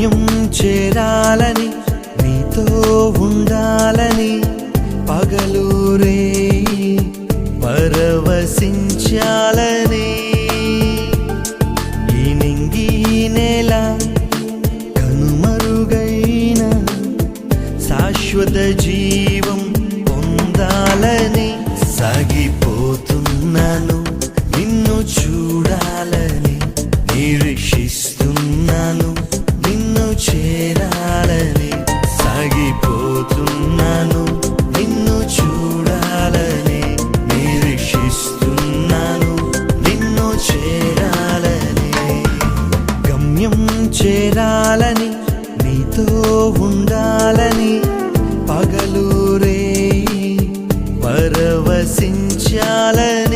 గమ్యం చేరాలని నీతో ఉండాలని పగలూరే పరవశించాలని ఈ నింగి నేల కనుమరుగైన శాశ్వత జీవం పొందాలని సాగిపోతున్నాను నిన్ను చూడాలని నిరీక్షిస్తున్నాను నిన్ను చేరాలని సాగిపోతున్నాను నిన్ను చూడాలని నిరీక్షిస్తున్నాను నిన్ను చేరాలని గమ్యం చేరాలని నీతో ఉండాలని పగలూరే పరవశించాలని